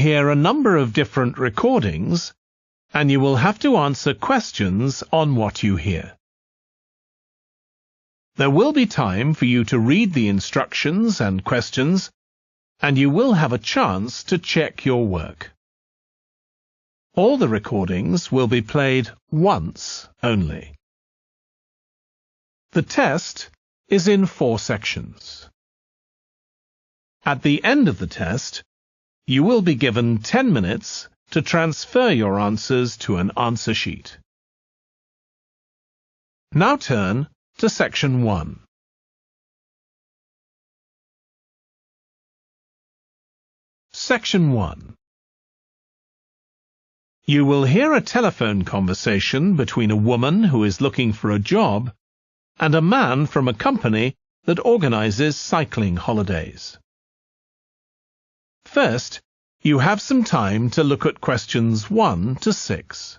hear a number of different recordings, and you will have to answer questions on what you hear. There will be time for you to read the instructions and questions, and you will have a chance to check your work. All the recordings will be played once only. The test is in 4 sections. At the end of the test, you will be given 10 minutes to transfer your answers to an answer sheet. Now turn to Section 1. Section 1. You will hear a telephone conversation between a woman who is looking for a job and a man from a company that organizes cycling holidays. First, you have some time to look at questions 1 to 6.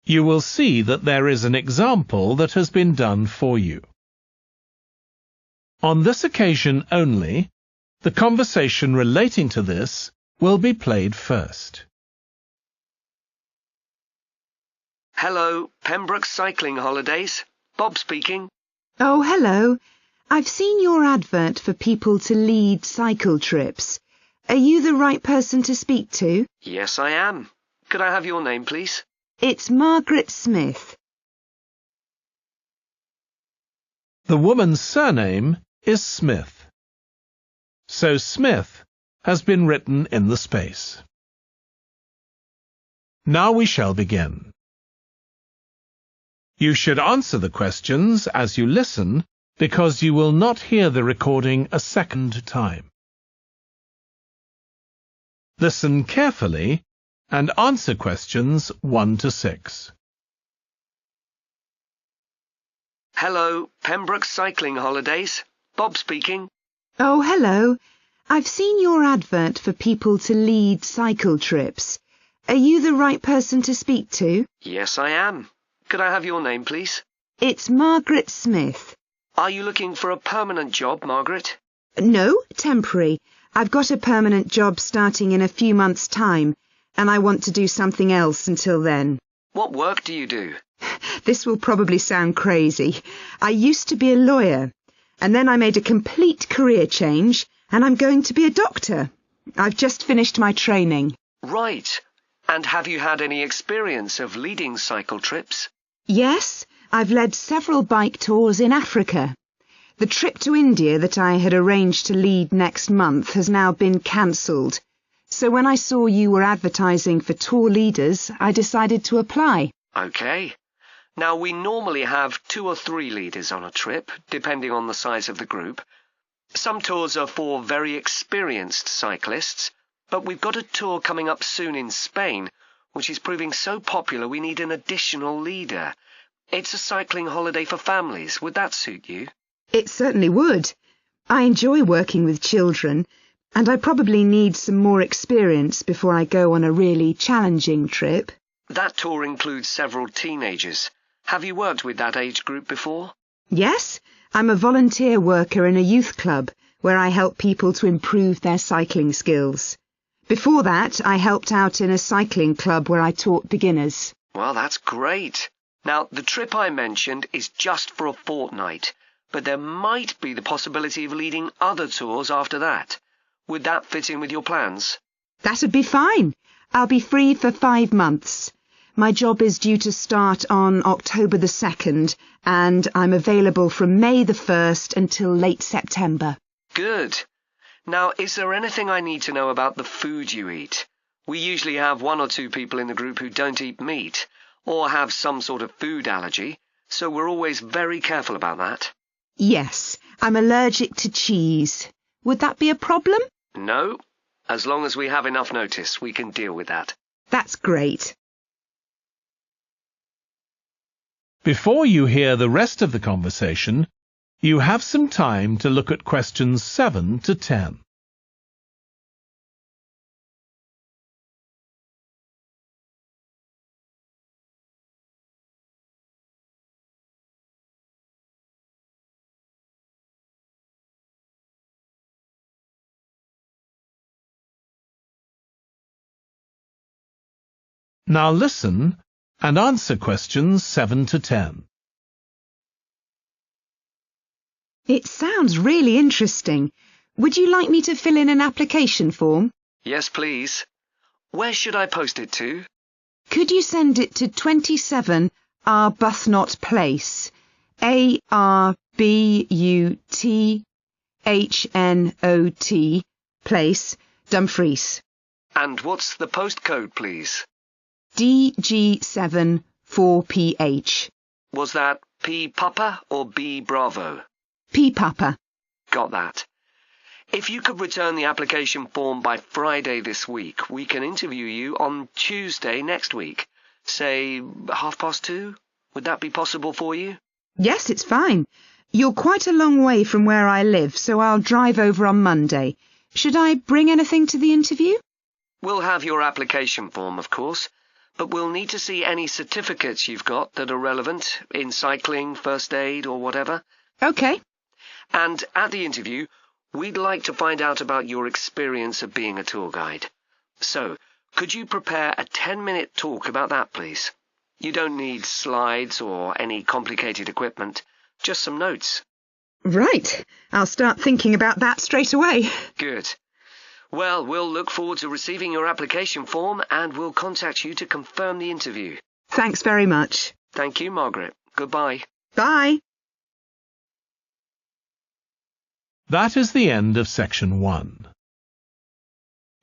You will see that there is an example that has been done for you. On this occasion only, the conversation relating to this will be played first. Hello, Pembroke Cycling Holidays. Bob speaking. Oh, hello. I've seen your advert for people to lead cycle trips. Are you the right person to speak to? Yes, I am. Could I have your name, please? It's Margaret Smith. The woman's surname is Smith, so Smith has been written in the space. Now we shall begin. You should answer the questions as you listen, because you will not hear the recording a second time. Listen carefully and answer questions 1 to 6. Hello, Pembroke Cycling Holidays. Bob speaking. Oh, hello. I've seen your advert for people to lead cycle trips. Are you the right person to speak to? Yes, I am. Could I have your name, please? It's Margaret Smith. Are you looking for a permanent job, Margaret? No, temporary. I've got a permanent job starting in a few months' time, and I want to do something else until then. What work do you do? This will probably sound crazy. I used to be a lawyer, and then I made a complete career change, and I'm going to be a doctor. I've just finished my training. Right. And have you had any experience of leading cycle trips? Yes, I've led several bike tours in Africa. The trip to India that I had arranged to lead next month has now been cancelled. So when I saw you were advertising for tour leaders, I decided to apply. OK. Now, we normally have 2 or 3 leaders on a trip, depending on the size of the group. Some tours are for very experienced cyclists, but we've got a tour coming up soon in Spain, which is proving so popular we need an additional leader. It's a cycling holiday for families. Would that suit you? It certainly would. I enjoy working with children, and I probably need some more experience before I go on a really challenging trip. That tour includes several teenagers. Have you worked with that age group before? Yes, I'm a volunteer worker in a youth club where I help people to improve their cycling skills. Before that, I helped out in a cycling club where I taught beginners. Well, that's great. Now, the trip I mentioned is just for a fortnight, but there might be the possibility of leading other tours after that. Would that fit in with your plans? That'd be fine. I'll be free for 5 months. My job is due to start on October the 2nd, and I'm available from May the 1st until late September. Good. Now, is there anything I need to know about the food you eat? We usually have 1 or 2 people in the group who don't eat meat, or have some sort of food allergy, so we're always very careful about that. Yes, I'm allergic to cheese. Would that be a problem? No. As long as we have enough notice, we can deal with that. That's great. Before you hear the rest of the conversation, you have some time to look at questions 7 to 10. Now listen and answer questions 7 to 10. It sounds really interesting. Would you like me to fill in an application form? Yes, please. Where should I post it to? Could you send it to 27 Arbuthnot Place, Arbuthnot Place, Dumfries? And what's the postcode, please? DG7 4PH. Was that P Papa or B Bravo? P Papa. Got that. If you could return the application form by Friday this week, we can interview you on Tuesday next week. Say 2:30? Would that be possible for you? Yes, it's fine. You're quite a long way from where I live, so I'll drive over on Monday. Should I bring anything to the interview? We'll have your application form, of course, but we'll need to see any certificates you've got that are relevant in cycling, first aid, or whatever. OK. And at the interview, we'd like to find out about your experience of being a tour guide. So, could you prepare a 10-minute talk about that, please? You don't need slides or any complicated equipment, just some notes. Right. I'll start thinking about that straight away. Good. Well, we'll look forward to receiving your application form and we'll contact you to confirm the interview. Thanks very much. Thank you, Margaret. Goodbye. Bye. That is the end of section 1.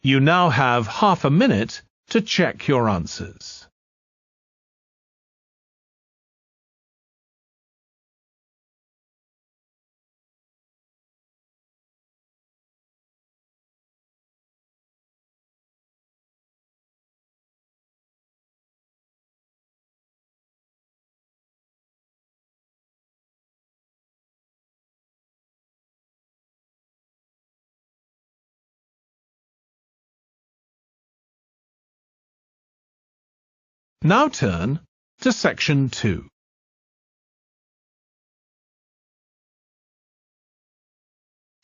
You now have half a minute to check your answers. Now turn to section 2.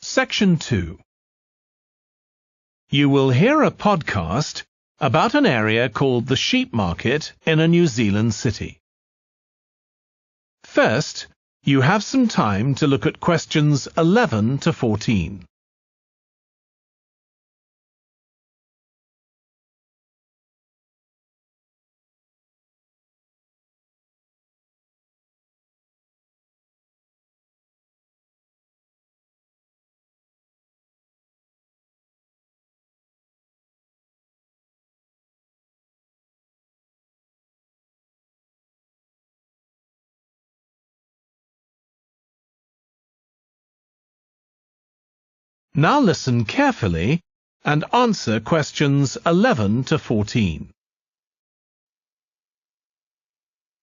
Section 2. You will hear a podcast about an area called the sheep market in a New Zealand city. First, you have some time to look at questions 11 to 14. Now listen carefully and answer questions 11 to 14.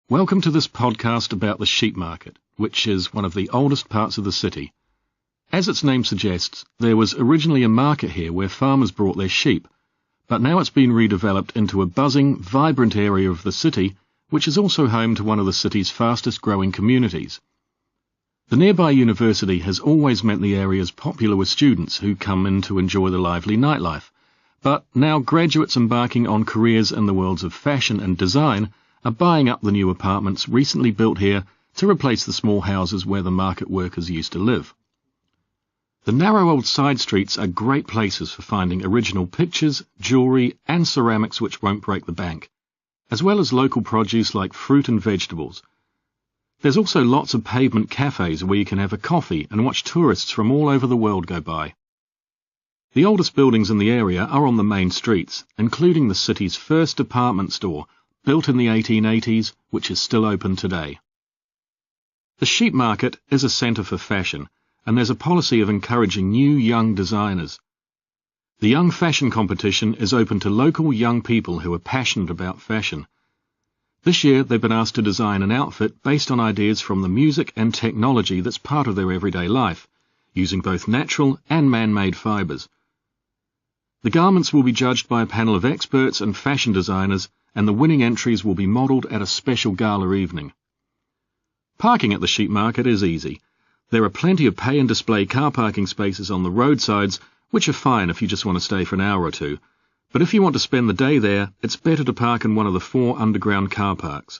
Welcome to this podcast about the sheep market, which is one of the oldest parts of the city. As its name suggests, there was originally a market here where farmers brought their sheep, but now it's been redeveloped into a buzzing, vibrant area of the city, which is also home to one of the city's fastest growing communities. The nearby university has always meant the area is popular with students who come in to enjoy the lively nightlife, but now graduates embarking on careers in the worlds of fashion and design are buying up the new apartments recently built here to replace the small houses where the market workers used to live. The narrow old side streets are great places for finding original pictures, jewellery and ceramics which won't break the bank, as well as local produce like fruit and vegetables. There's also lots of pavement cafes where you can have a coffee and watch tourists from all over the world go by. The oldest buildings in the area are on the main streets, including the city's first department store, built in the 1880s, which is still open today. The sheep market is a centre for fashion, and there's a policy of encouraging new young designers. The Young Fashion Competition is open to local young people who are passionate about fashion. This year they've been asked to design an outfit based on ideas from the music and technology that's part of their everyday life, using both natural and man-made fibres. The garments will be judged by a panel of experts and fashion designers, and the winning entries will be modelled at a special gala evening. Parking at the sheep market is easy. There are plenty of pay and display car parking spaces on the roadsides, which are fine if you just want to stay for an hour or two. But if you want to spend the day there, it's better to park in one of the 4 underground car parks.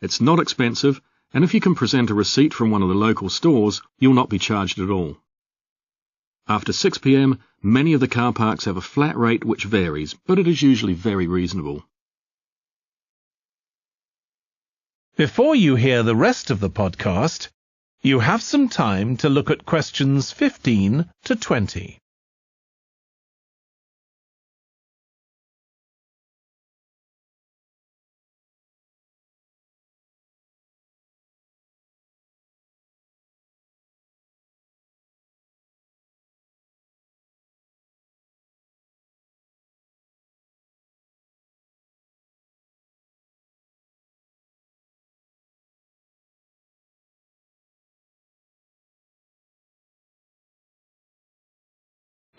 It's not expensive, and if you can present a receipt from one of the local stores, you'll not be charged at all. After 6 p.m, many of the car parks have a flat rate which varies, but it is usually very reasonable. Before you hear the rest of the podcast, you have some time to look at questions 15 to 20.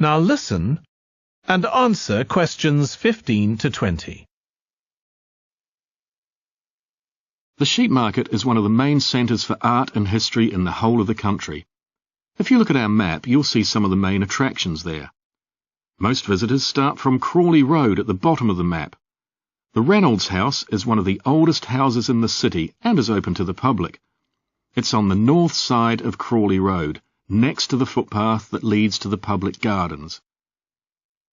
Now listen and answer questions 15 to 20. The sheep market is one of the main centres for art and history in the whole of the country. If you look at our map, you'll see some of the main attractions there. Most visitors start from Crawley Road at the bottom of the map. The Reynolds House is one of the oldest houses in the city and is open to the public. It's on the north side of Crawley Road, next to the footpath that leads to the public gardens.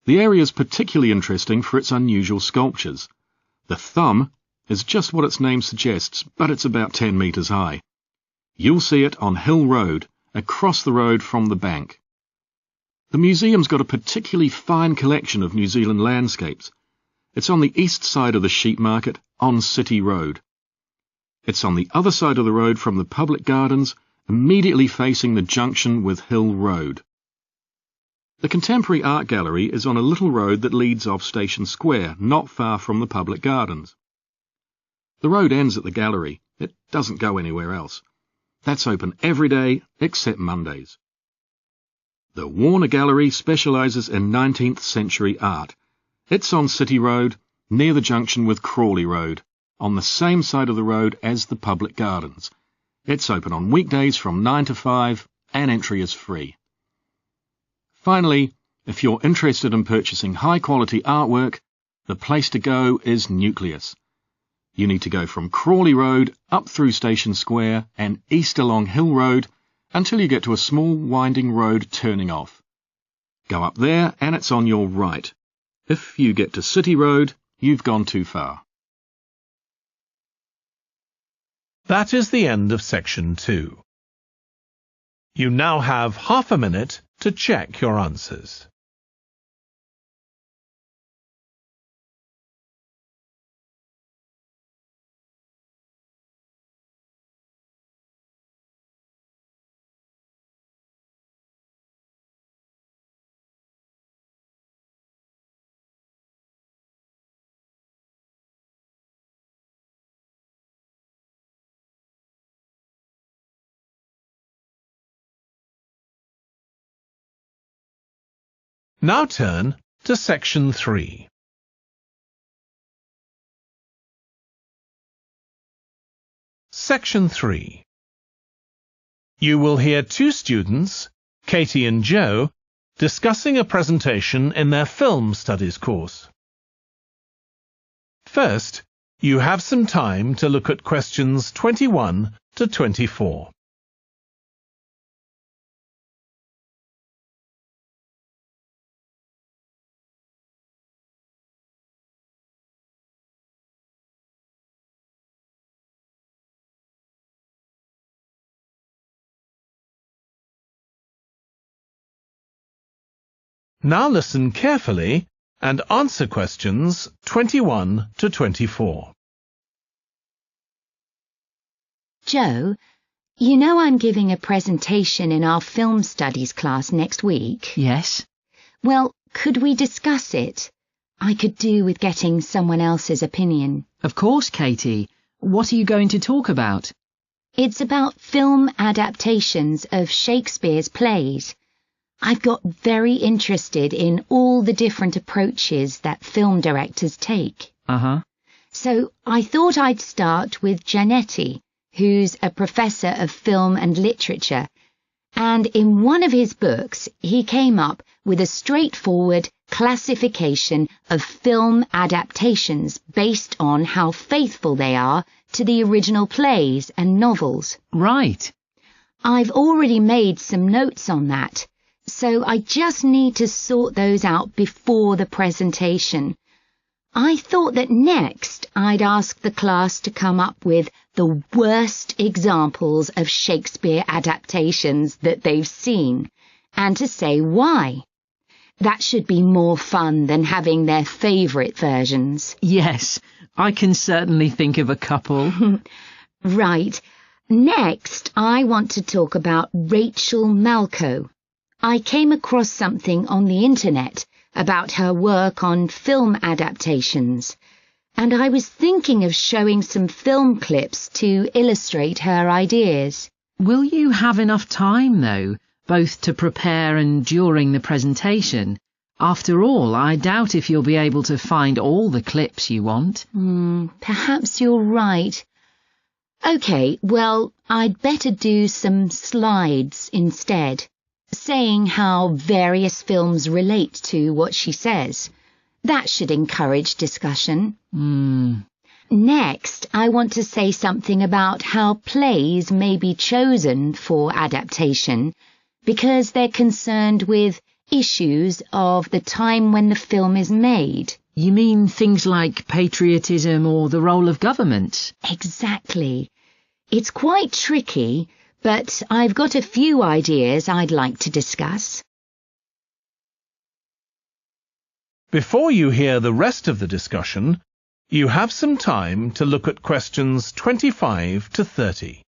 The area is particularly interesting for its unusual sculptures. The thumb is just what its name suggests, but it's about 10 metres high. You'll see it on Hill Road, across the road from the bank. The museum's got a particularly fine collection of New Zealand landscapes. It's on the east side of the sheep market, on City Road. It's on the other side of the road from the public gardens, immediately facing the junction with Hill Road. The Contemporary Art Gallery is on a little road that leads off Station Square, not far from the public gardens. The road ends at the gallery. It doesn't go anywhere else. That's open every day except Mondays. The Warner Gallery specialises in 19th century art. It's on City Road, near the junction with Crawley Road, on the same side of the road as the public gardens. It's open on weekdays from 9 to 5 and entry is free. Finally, if you're interested in purchasing high-quality artwork, the place to go is Nucleus. You need to go from Crawley Road up through Station Square and east along Hill Road until you get to a small winding road turning off. Go up there and it's on your right. If you get to City Road, you've gone too far. That is the end of section 2. You now have half a minute to check your answers. Now turn to section 3. Section 3. You will hear 2 students, Katie and Joe, discussing a presentation in their film studies course. First, you have some time to look at questions 21 to 24. Now listen carefully and answer questions 21 to 24. Joe, you know I'm giving a presentation in our film studies class next week? Yes. Well, could we discuss it? I could do with getting someone else's opinion. Of course, Katie. What are you going to talk about? It's about film adaptations of Shakespeare's plays. I've got very interested in all the different approaches that film directors take. Uh-huh. So I thought I'd start with Giannetti, who's a professor of film and literature, and in one of his books he came up with a straightforward classification of film adaptations based on how faithful they are to the original plays and novels. Right. I've already made some notes on that, so I just need to sort those out before the presentation. I thought that next I'd ask the class to come up with the worst examples of Shakespeare adaptations that they've seen, and to say why. That should be more fun than having their favourite versions. Yes, I can certainly think of a couple. Right. Next, I want to talk about Rachel Malco. I came across something on the internet about her work on film adaptations, and I was thinking of showing some film clips to illustrate her ideas. Will you have enough time, though, both to prepare and during the presentation? After all, I doubt if you'll be able to find all the clips you want. Perhaps you're right. OK, well, I'd better do some slides instead, saying how various films relate to what she says. That should encourage discussion. Next, I want to say something about how plays may be chosen for adaptation, because they're concerned with issues of the time when the film is made. You mean things like patriotism or the role of government? Exactly. It's quite tricky, but I've got a few ideas I'd like to discuss. Before you hear the rest of the discussion, you have some time to look at questions 25 to 30.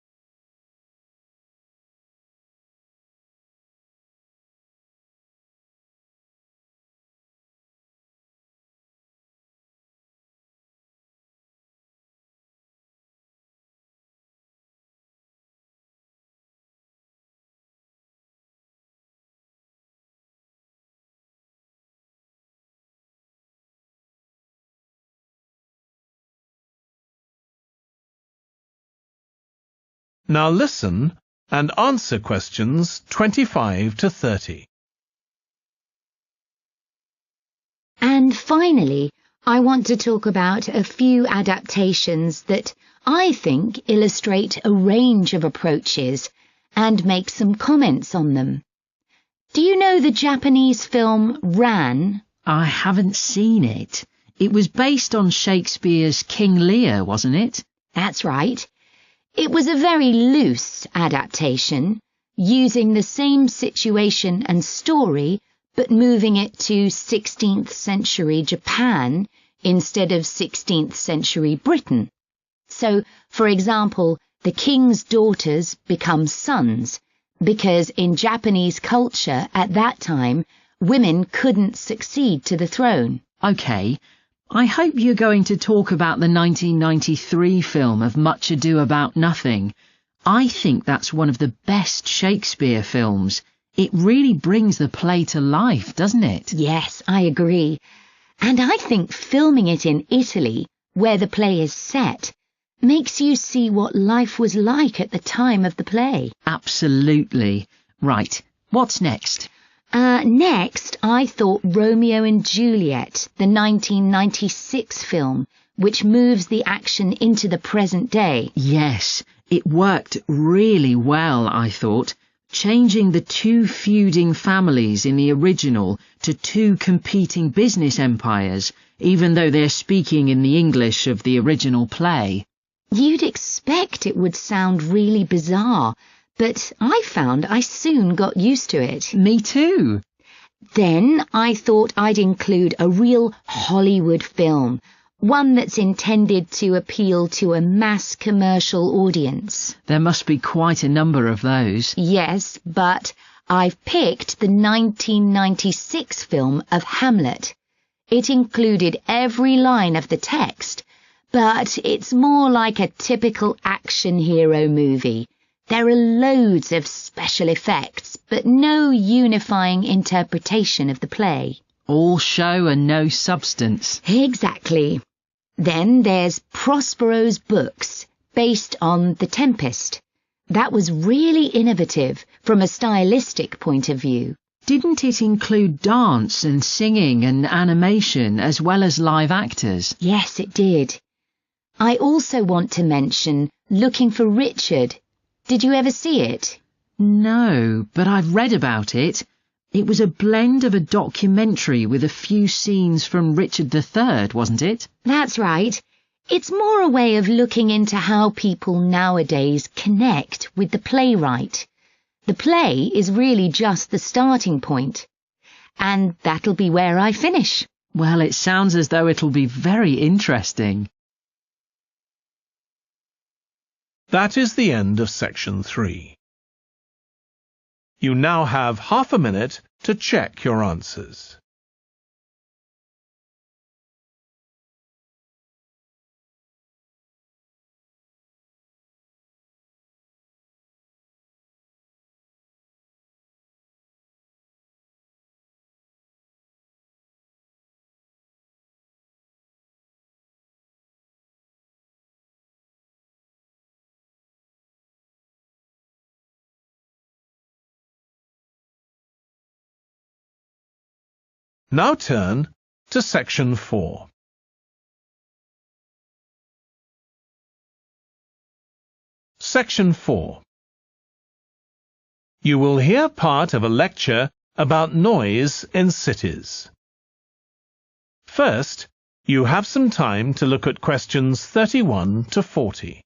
Now listen and answer questions 25 to 30. And finally, I want to talk about a few adaptations that I think illustrate a range of approaches and make some comments on them. Do you know the Japanese film Ran? I haven't seen it. It was based on Shakespeare's King Lear, wasn't it? That's right. It was a very loose adaptation, using the same situation and story, but moving it to 16th century Japan instead of 16th century Britain. So, for example, the king's daughters become sons, because in Japanese culture at that time, women couldn't succeed to the throne. OK. I hope you're going to talk about the 1993 film of Much Ado About Nothing. I think that's one of the best Shakespeare films. It really brings the play to life, doesn't it? Yes, I agree. And I think filming it in Italy, where the play is set, makes you see what life was like at the time of the play. Absolutely. Right, what's next? Next, I thought Romeo and Juliet, the 1996 film, which moves the action into the present day. Yes, it worked really well, I thought, changing the two feuding families in the original to two competing business empires, even though they're speaking in the English of the original play. You'd expect it would sound really bizarre, but I found I soon got used to it. Me too. Then I thought I'd include a real Hollywood film, one that's intended to appeal to a mass commercial audience. There must be quite a number of those. Yes, but I've picked the 1996 film of Hamlet. It included every line of the text, but it's more like a typical action hero movie. There are loads of special effects, but no unifying interpretation of the play. All show and no substance. Exactly. Then there's Prospero's books, based on The Tempest. That was really innovative from a stylistic point of view. Didn't it include dance and singing and animation as well as live actors? Yes, it did. I also want to mention Looking for Richard. Did you ever see it? No, but I've read about it. It was a blend of a documentary with a few scenes from Richard III, wasn't it? That's right. It's more a way of looking into how people nowadays connect with the playwright. The play is really just the starting point. And that'll be where I finish. Well, it sounds as though it'll be very interesting. That is the end of section 3. You now have half a minute to check your answers. Now turn to section 4. Section 4. You will hear part of a lecture about noise in cities. First, you have some time to look at questions 31 to 40.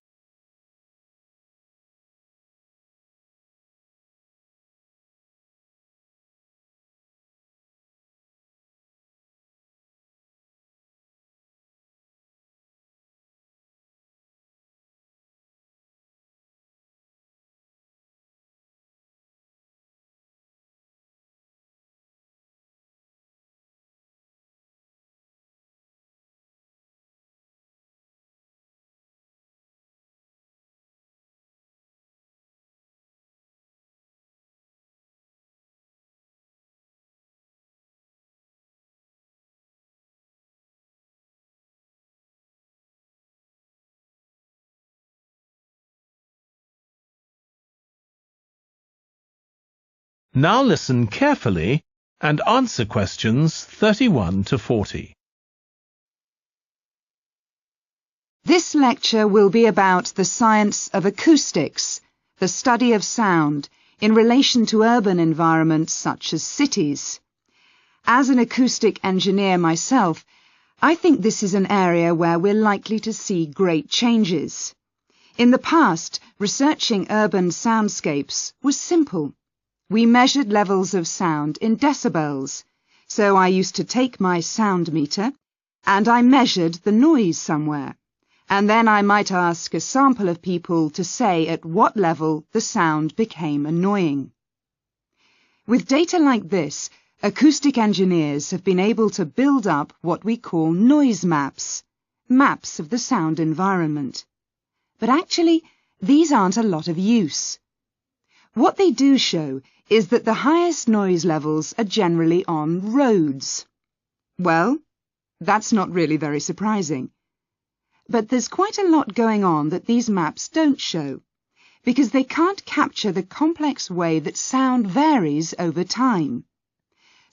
Now listen carefully and answer questions 31 to 40. This lecture will be about the science of acoustics, the study of sound, in relation to urban environments such as cities. As an acoustic engineer myself, I think this is an area where we're likely to see great changes. In the past, researching urban soundscapes was simple. We measured levels of sound in decibels, so I used to take my sound meter and I measured the noise somewhere, and then I might ask a sample of people to say at what level the sound became annoying. With data like this, acoustic engineers have been able to build up what we call noise maps, maps of the sound environment. But actually, these aren't a lot of use. What they do show is that the highest noise levels are generally on roads. Well, that's not really very surprising. But there's quite a lot going on that these maps don't show, because they can't capture the complex way that sound varies over time.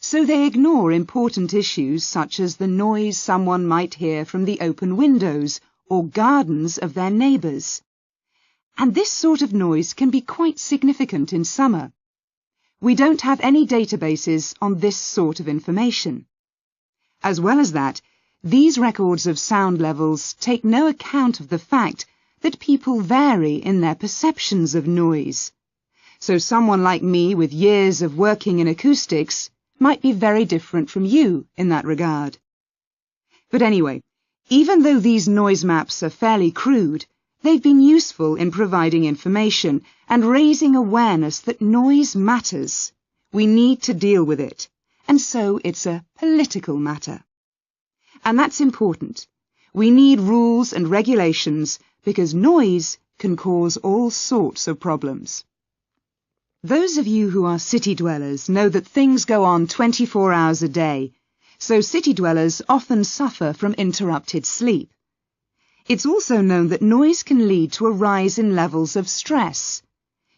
So they ignore important issues such as the noise someone might hear from the open windows or gardens of their neighbours. And this sort of noise can be quite significant in summer. We don't have any databases on this sort of information. As well as that, these records of sound levels take no account of the fact that people vary in their perceptions of noise. So someone like me with years of working in acoustics might be very different from you in that regard. But anyway, even though these noise maps are fairly crude, they've been useful in providing information and raising awareness that noise matters We need to deal with it, and so it's a political matter. And that's important. We need rules and regulations because noise can cause all sorts of problems. Those of you who are city dwellers know that things go on 24 hours a day, so city dwellers often suffer from interrupted sleep. It's also known that noise can lead to a rise in levels of stress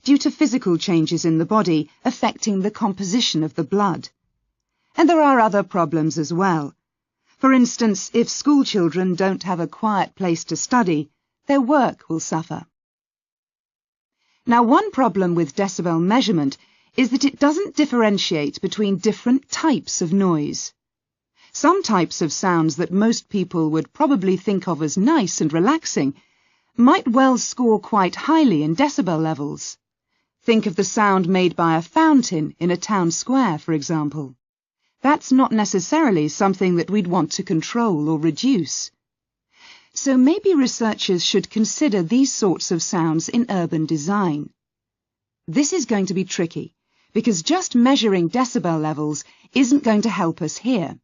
due to physical changes in the body affecting the composition of the blood. And there are other problems as well. For instance, if school children don't have a quiet place to study, their work will suffer. Now, one problem with decibel measurement is that it doesn't differentiate between different types of noise. Some types of sounds that most people would probably think of as nice and relaxing might well score quite highly in decibel levels. Think of the sound made by a fountain in a town square, for example. That's not necessarily something that we'd want to control or reduce. So maybe researchers should consider these sorts of sounds in urban design. This is going to be tricky, because just measuring decibel levels isn't going to help us here.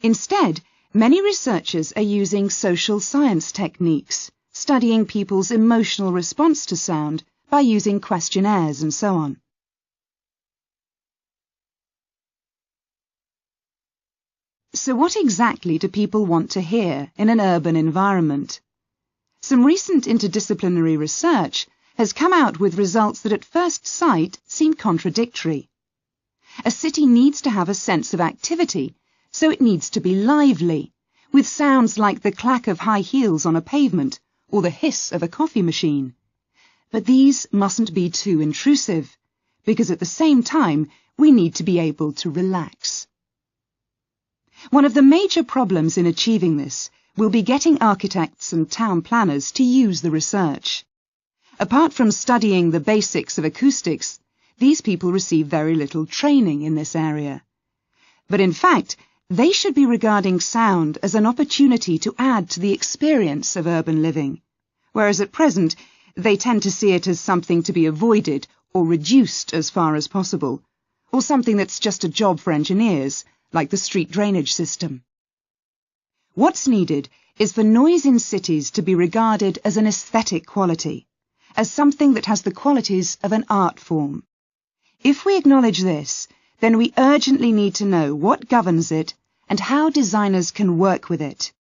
Instead, many researchers are using social science techniques, studying people's emotional response to sound by using questionnaires and so on. So what exactly do people want to hear in an urban environment? Some recent interdisciplinary research has come out with results that at first sight seem contradictory. A city needs to have a sense of activity, so it needs to be lively, with sounds like the clack of high heels on a pavement or the hiss of a coffee machine. But these mustn't be too intrusive, because at the same time we need to be able to relax. One of the major problems in achieving this will be getting architects and town planners to use the research. Apart from studying the basics of acoustics, these people receive very little training in this area. But in fact, they should be regarding sound as an opportunity to add to the experience of urban living, whereas at present they tend to see it as something to be avoided or reduced as far as possible, or something that's just a job for engineers, like the street drainage system. What's needed is for noise in cities to be regarded as an aesthetic quality, as something that has the qualities of an art form. If we acknowledge this, then we urgently need to know what governs it and how designers can work with it.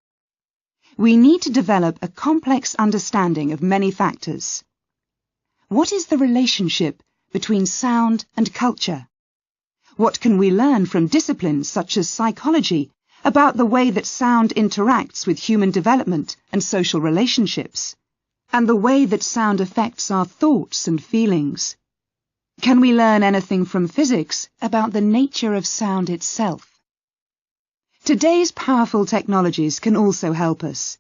We need to develop a complex understanding of many factors. What is the relationship between sound and culture? What can we learn from disciplines such as psychology about the way that sound interacts with human development and social relationships, and the way that sound affects our thoughts and feelings? Can we learn anything from physics about the nature of sound itself? Today's powerful technologies can also help us.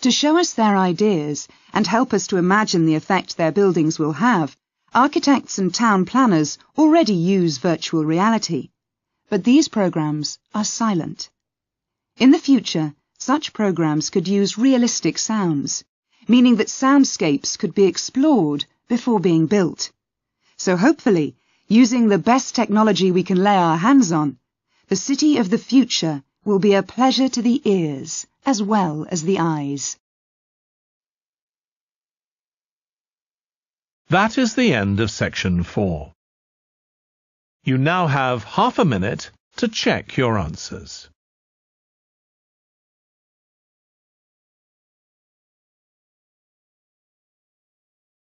To show us their ideas and help us to imagine the effect their buildings will have, architects and town planners already use virtual reality, but these programs are silent. In the future, such programs could use realistic sounds, meaning that soundscapes could be explored before being built. So hopefully, using the best technology we can lay our hands on, the city of the future will be a pleasure to the ears as well as the eyes. That is the end of section 4. You now have half a minute to check your answers.